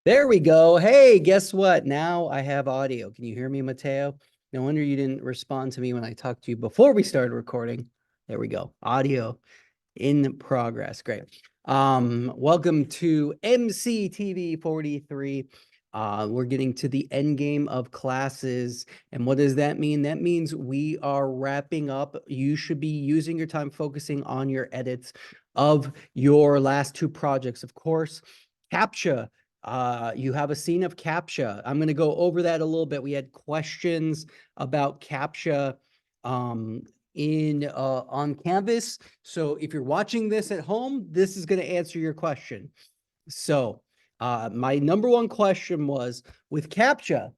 There we go. Hey, guess what? Now I have audio. Can you hear me, Mateo? No wonder you didn't respond to me when I talked to you before we started recording. There we go. Audio in progress. Great. Welcome to MCTV 43. We're getting to the end game of classes. And what does that mean? That means we are wrapping up. You should be using your time focusing on your edits of your last two projects. Of course, CAPTCHA. You have a scene of CAPTCHA. I'm going to go over that a little bit. We had questions about CAPTCHA on Canvas. So if you're watching this at home, this is going to answer your question. So my number one question was, with CAPTCHA,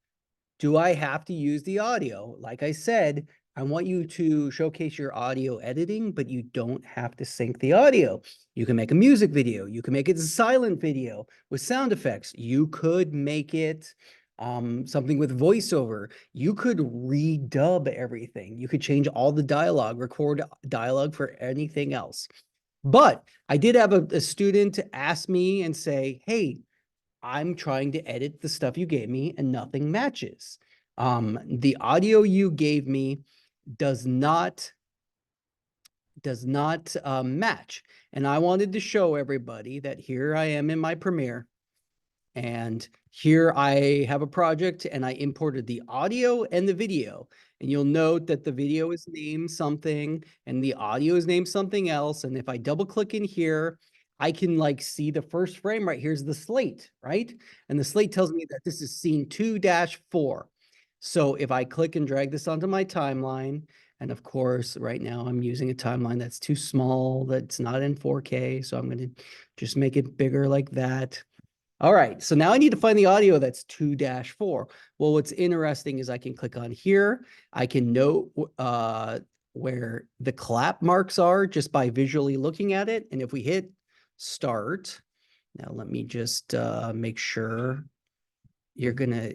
do I have to use the audio? Like I said, I want you to showcase your audio editing, but you don't have to sync the audio. You can make a music video. You can make it a silent video with sound effects. You could make it something with voiceover. You could redub everything. You could change all the dialogue, record dialogue for anything else. But I did have a student ask me and say, hey, I'm trying to edit the stuff you gave me and nothing matches. The audio you gave me does not match. And I wanted to show everybody that here I am in my Premiere. And here I have a project and I imported the audio and the video. And you'll note that the video is named something and the audio is named something else. And if I double click in here, I can like see the first frame right here's the slate, right? And the slate tells me that this is scene 2-4. So if I click and drag this onto my timeline, and of course, right now I'm using a timeline that's too small, that's not in 4K. So I'm going to just make it bigger like that. All right, so now I need to find the audio that's 2-4. Well, what's interesting is I can click on here. I can note where the clap marks are just by visually looking at it. And if we hit start, now let me just make sure you're gonna,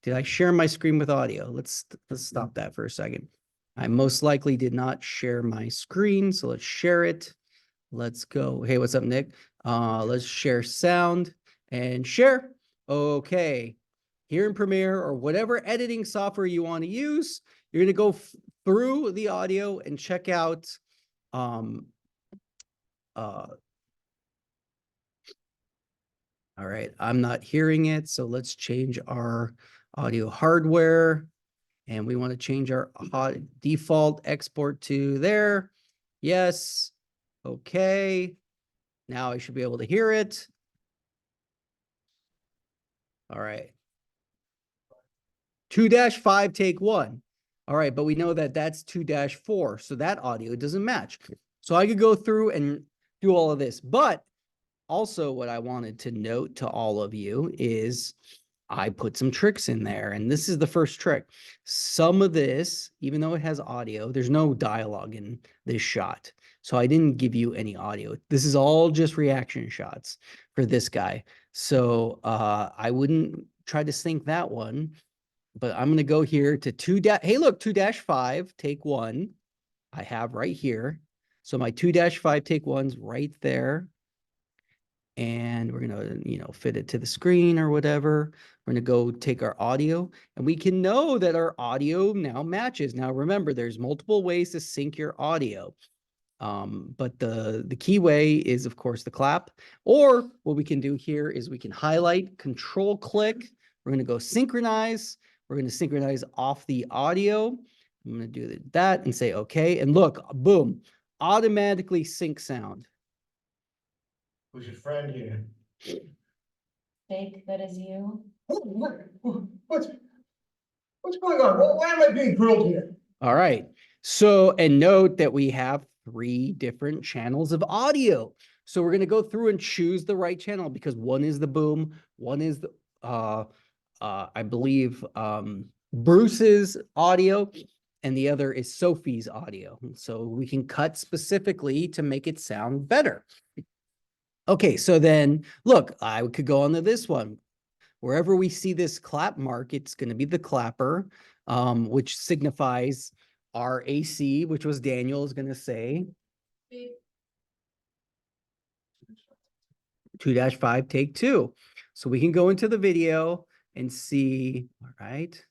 did I share my screen with audio? Let's stop that for a second. I most likely did not share my screen, so let's share it. Let's go. Hey, what's up, Nick? Let's share sound and share. Okay. Here in Premiere or whatever editing software you want to use, you're going to go through the audio and check out all right, I'm not hearing it, so let's change our audio hardware. And we want to change our default export to there. Yes. Okay. Now I should be able to hear it. All right. 2-5 take 1. All right, but we know that that's 2-4, so that audio doesn't match. So I could go through and do all of this. But also what I wanted to note to all of you is I put some tricks in there, and this is the first trick. Some of this, even though it has audio, there's no dialogue in this shot. So I didn't give you any audio. This is all just reaction shots for this guy. So I wouldn't try to sync that one, but I'm going to go here to hey, look, 2-5, take 1. I have right here. So my 2-5 take 1's right there. And we're going to, fit it to the screen or whatever. We're going to go take our audio and we can know that our audio now matches. Now, remember, there's multiple ways to sync your audio. But the key way is, of course, the clap. Or what we can do here is we can highlight, control click. We're going to go synchronize. We're going to synchronize off the audio. I'm going to do that and say, okay. And look, boom, automatically sync sound. Who's your friend here? Fake, that is you. What's going on? Why am I being grilled here? All right. So, and note that we have 3 different channels of audio. So we're going to go through and choose the right channel because one is the boom, one is the, I believe, Bruce's audio, and the other is Sophie's audio. So we can cut specifically to make it sound better. Okay, so then look, I could go on to this one. Wherever we see this clap mark, it's going to be the clapper, which signifies our AC, which was Daniel is going to say. 2-5 take 2. So we can go into the video and see, all right.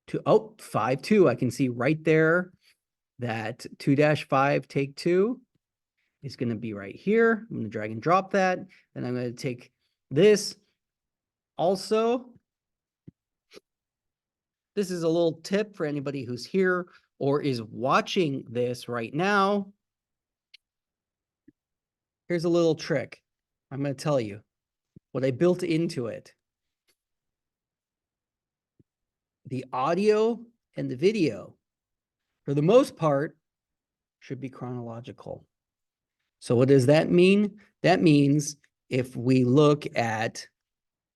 5-2, I can see right there that 2-5 take 2 is going to be right here. I'm going to drag and drop that. Then I'm going to take this. Also, this is a little tip for anybody who's here or is watching this right now. Here's a little trick. I'm going to tell you what I built into it. The audio and the video, for the most part, should be chronological. So what does that mean? That means if we look at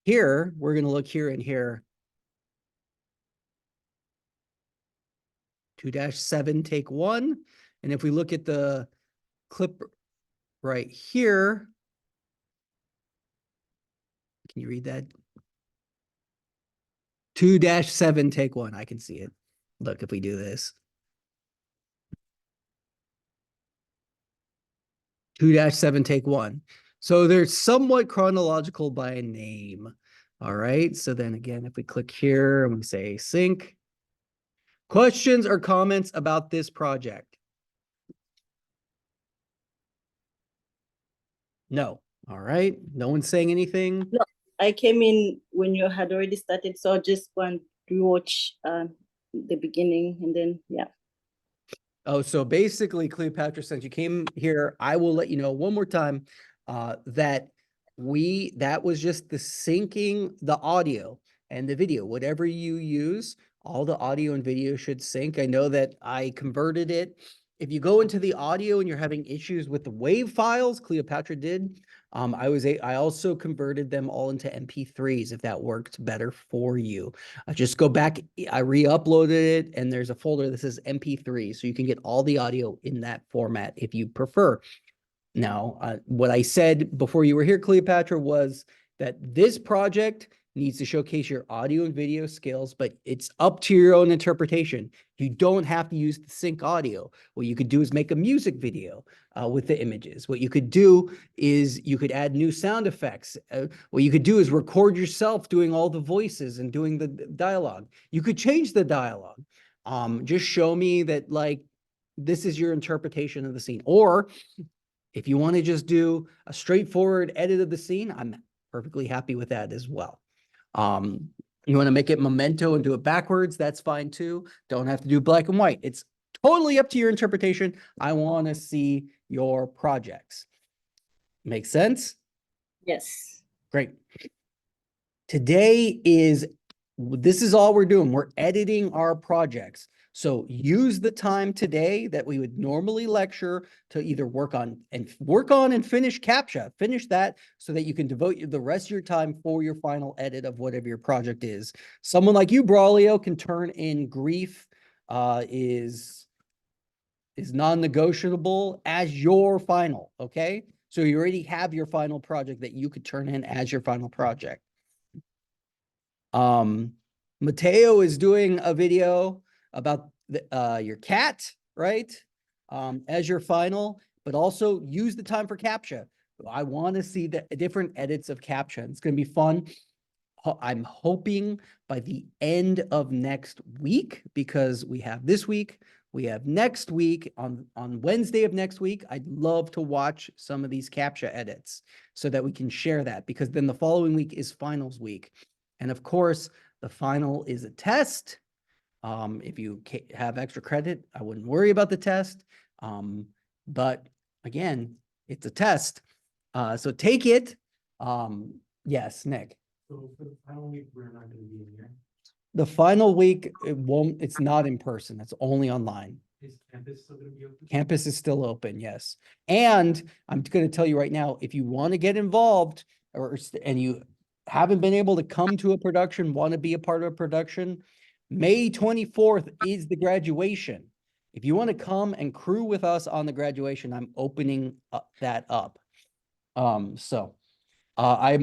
here, we're going to look here and here. 2-7 take 1. And if we look at the clip right here, can you read that? 2-7 take 1. I can see it. Look, if we do this. 2-7 take 1. So they're somewhat chronological by name. All right. So then again, if we click here and we say sync. Questions or comments about this project? No. All right. No one's saying anything. No, I came in when you had already started, so I just want to watch the beginning and then, yeah. Oh, so basically, Cleopatra, since you came here, I will let you know one more time that was just the syncing the audio and the video. Whatever you use, all the audio and video should sync. I know that I converted it. If you go into the audio and you're having issues with the WAV files, Cleopatra did. I also converted them all into MP3s if that worked better for you. Just go back, I re-uploaded it, and there's a folder that says MP3, so you can get all the audio in that format if you prefer. Now, what I said before you were here, Cleopatra, was that this project needs to showcase your audio and video skills, but it's up to your own interpretation. You don't have to use the sync audio. What you could do is make a music video with the images. What you could do is you could add new sound effects. What you could do is record yourself doing all the voices and doing the dialogue. You could change the dialogue. Just show me that, like, this is your interpretation of the scene. Or if you want to just do a straightforward edit of the scene, I'm perfectly happy with that as well. You want to make it memento and do it backwards, that's fine too. Don't have to do black and white. It's totally up to your interpretation. I want to see your projects. Make sense? Yes. Great. This is all we're doing. We're editing our projects. So use the time today that we would normally lecture to either work on and finish CAPTCHA. Finish that so that you can devote the rest of your time for your final edit of whatever your project is. Someone like you, Braulio, can turn in Grief is non-negotiable as your final, okay? So you already have your final project that you could turn in as your final project. Mateo is doing a video about your cat, right? As your final, but also use the time for CAPTCHA. I want to see the different edits of CAPTCHA. It's going to be fun. I'm hoping by the end of next week, because we have this week, we have next week on Wednesday of next week. I'd love to watch some of these CAPTCHA edits so that we can share that, because then the following week is finals week. And of course, the final is a test. If you have extra credit, I wouldn't worry about the test. But again, it's a test. So take it. Yes, Nick. So for the final week, we're not gonna be in here. The final week, it's not in person. It's only online. Is campus still gonna be open? Campus is still open, yes. And I'm going to tell you right now, if you want to get involved and you haven't been able to come to a production, want to be a part of a production, May 24th is the graduation. If you want to come and crew with us on the graduation, I'm opening that up. I'm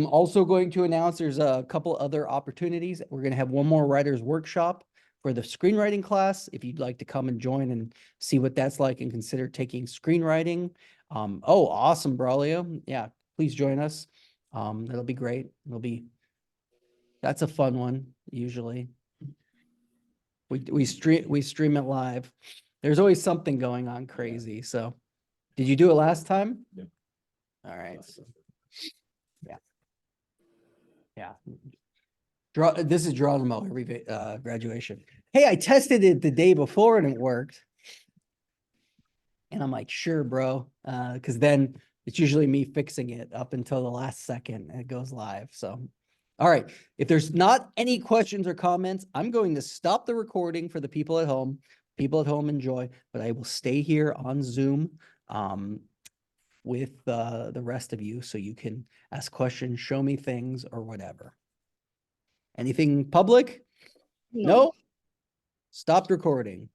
also going to announce there's a couple other opportunities. We're going to have one more writer's workshop for the screenwriting class. If you'd like to come and join and see what that's like and consider taking screenwriting. Oh, awesome, Braulio. Yeah, please join us. That'll be great. That's a fun one, usually. We stream it live. There's always something going on crazy, so. Did you do it last time? Yep. All right. Last so- semester. Yeah. This is Geronimo every graduation. Hey, I tested it the day before and it worked. And I'm like, sure, bro. Because then it's usually me fixing it up until the last second and it goes live. So, all right. If there's not any questions or comments, I'm going to stop the recording for the people at home. People at home enjoy, but I will stay here on Zoom with the rest of you so you can ask questions, show me things or whatever. Anything public? No? Stopped recording.